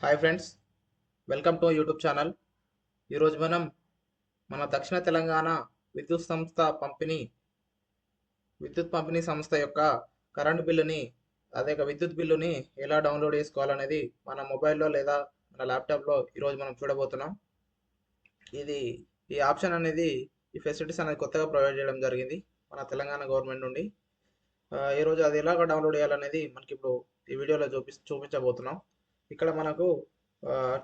Hi friends, welcome to YouTube channel. ఈరోజు మనం మన దక్షిణ తెలంగాణ విద్యుత్ సంస్థ పంపిణీ విద్యుత్ పంపిణీ సంస్థ యొక్క కరెంట్ బిల్లుని విద్యుత్ బిల్లుని ఎలా డౌన్లోడ్ చేసుకోవాలనేది మన మొబైల్లో లేదా మన ల్యాప్టాప్లో ఈరోజు మనం చూడబోతున్నాం. ఇది ఈ ఆప్షన్ అనేది ఈ ఫెసిలిటీస్ అనేది కొత్తగా ప్రొవైడ్ చేయడం జరిగింది మన తెలంగాణ గవర్నమెంట్ నుండి. ఈరోజు అది ఎలాగ డౌన్లోడ్ చేయాలనేది మనకి ఇప్పుడు ఈ వీడియోలో చూపించబోతున్నాం. ఇక్కడ మనకు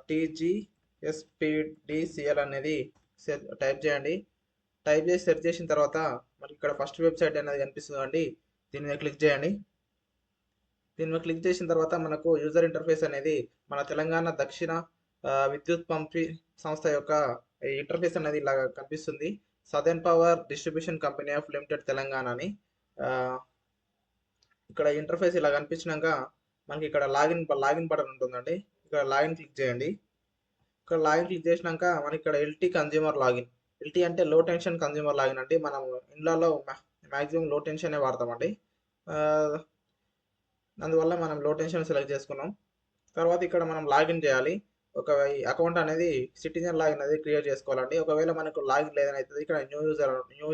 టీజీఎస్పీడిసిఎల్ అనేది టైప్ చేయండి. టైప్ చేసి సెర్చ్ చేసిన తర్వాత మనకి ఇక్కడ ఫస్ట్ వెబ్సైట్ అనేది కనిపిస్తుంది అండి. దీని మీద క్లిక్ చేయండి. దీని మీద క్లిక్ చేసిన తర్వాత మనకు యూజర్ ఇంటర్ఫేస్ అనేది మన తెలంగాణ దక్షిణ విద్యుత్ పంపిణీ సంస్థ యొక్క ఇంటర్ఫేస్ అనేది ఇలా కనిపిస్తుంది. Southern power distribution company of limited Telangana అని. ఇక్కడ ఇంటర్ఫేస్ ఇలా కనిపించినాక మనకి ఇక్కడ లాగిన్ బటన్ ఉంటుందండి. ఇక్కడ లాగిన్ క్లిక్ చేయండి. ఇక్కడ లాగిన్ క్లిక్ చేసినాక మనకి ఇక్కడ ఎల్టీ కన్జ్యూమర్ లాగిన్. ఎల్టీ అంటే లో టెన్షన్ కన్జ్యూమర్ లాగిన్ అండి. మనం ఇండ్లలో మ్యాక్సిమం లో టెన్షన్ వాడతామండి. అందువల్ల మనం లో టెన్షన్ సెలెక్ట్ చేసుకున్నాం. తర్వాత ఇక్కడ మనం లాగిన్ చేయాలి. ఒక అకౌంట్ అనేది సిటిజన్ లాగిన్ అనేది క్రియేట్ చేసుకోవాలండి. ఒకవేళ మనకు లాగిన్ లేదని అవుతుంది, ఇక్కడ న్యూ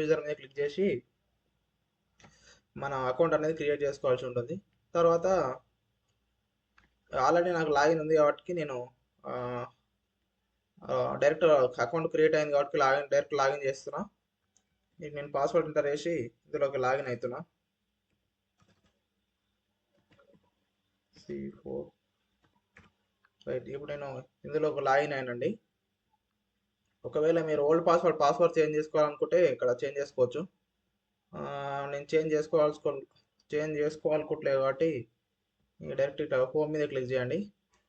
యూజర్ మీద క్లిక్ చేసి మన అకౌంట్ అనేది క్రియేట్ చేసుకోవాల్సి ఉంటుంది. తర్వాత ఆల్రెడీ నాకు లాగిన్ ఉంది కాబట్టి నేను డైరెక్ట్ అకౌంట్ క్రియేట్ అయింది కాబట్టి డైరెక్ట్ లాగిన్ చేస్తున్నా. నేను పాస్వర్డ్ ఎంటర్ చేసి ఇందులోకి లాగిన్ అవుతున్నా. C4 right. ఇప్పుడు నేను ఇందులోకి లాగిన్ అయినండి. ఒకవేళ మీరు ఓల్డ్ పాస్వర్డ్ చేంజ్ చేసుకోవాలనుకుంటే ఇక్కడ చేంజ్ చేసుకోవచ్చు. నేను చేంజ్ చేసుకోవాలనుకోవట్లేదు కాబట్టి డైరెక్ట్ ఇట్లా హోమ్ మీద క్లిక్ చేయండి.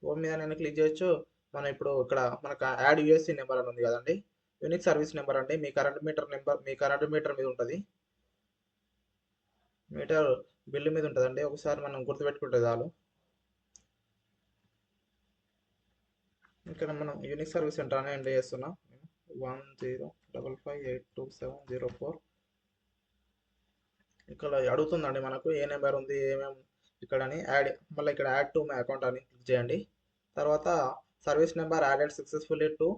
హోమ్ మీద నేను క్లిక్ చేయొచ్చు. మనం ఇప్పుడు ఇక్కడ మనకు యాడ్ యూఎస్సీ నెంబర్ అని ఉంది కదండి. యూనిక్ సర్వీస్ నెంబర్ అంటే మీ కరెంట్ మీటర్ మీద ఉంటుంది. మీటర్ బిల్లు మీద ఉంటుందండి. ఒకసారి మనం గుర్తుపెట్టుకుంటే చాలు. ఇక్కడ మనం యూనిక్ సర్వీస్ సెంటర్ అని ఎంటర్ చేస్తున్నాం. 1055827004. ఇక్కడ అడుగుతుందండి మనకు ఏ నెంబర్ ఉంది ఏమేమి ఇక్కడ అని. మళ్ళీ ఇక్కడ యాడ్ టు మై అకౌంట్ అని క్లిక్ చేయండి. తర్వాత service number added successfully to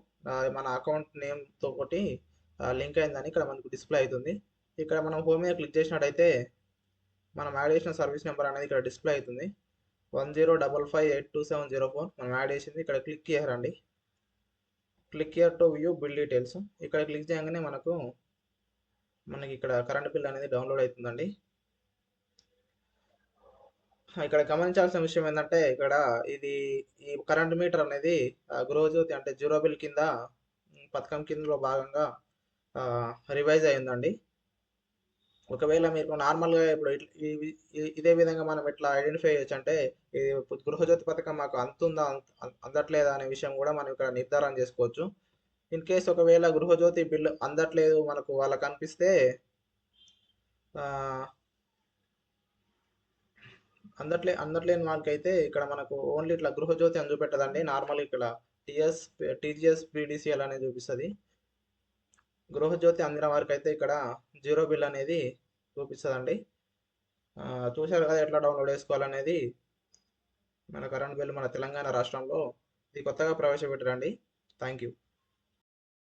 మన అకౌంట్ నేమ్తో ఒకటి లింక్ అయిందని ఇక్కడ మనకు డిస్ప్లే అవుతుంది. ఇక్కడ మనం హోమ్ మీద క్లిక్ చేసినట్టయితే మనం యాడ్ చేసిన సర్వీస్ నెంబర్ అనేది ఇక్కడ డిస్ప్లే అవుతుంది. 1055827004 మనం యాడ్ చేసింది. ఇక్కడ క్లిక్ చేయాలండి. Click here to view bill details. ఇక్కడ క్లిక్ చేయగానే మనకి ఇక్కడ కరెంట్ బిల్ అనేది డౌన్లోడ్ అవుతుందండి. ఇక్కడ గమనించాల్సిన విషయం ఏంటంటే ఇక్కడ ఈ కరెంట్ మీటర్ అనేది గృహజ్యోతి అంటే జీరో బిల్ కింద పథకం కిందలో భాగంగా రివైజ్ అయిందండి. ఒకవేళ మీకు నార్మల్గా ఇప్పుడు ఇదే విధంగా మనం ఎట్లా ఐడెంటిఫై చేయొచ్చు అంటే ఇది గృహజ్యోతి పథకం మాకు అందట్లేదా అనే విషయం కూడా మనం ఇక్కడ నిర్ధారణ చేసుకోవచ్చు. ఇన్ కేస్ ఒకవేళ గృహజ్యోతి బిల్లు అందట్లేదు మనకు వాళ్ళకి అనిపిస్తే అందట్లేని వాళ్ళకైతే ఇక్కడ మనకు ఓన్లీ ఇట్లా గృహజ్యోతి అని చూపెట్టదండి. నార్మల్ ఇక్కడ టీజీఎస్ పీడీసీఎల్ అనేది చూపిస్తుంది. గృహజ్యోతి అందిన వారికి అయితే ఇక్కడ జీరో బిల్ అనేది చూపిస్తుందండి. చూశారు కదా ఎట్లా డౌన్లోడ్ చేసుకోవాలనేది. మన కరెంట్ బిల్ మన తెలంగాణ రాష్ట్రంలో ఇది కొత్తగా ప్రవేశపెట్టారండి. Thank you.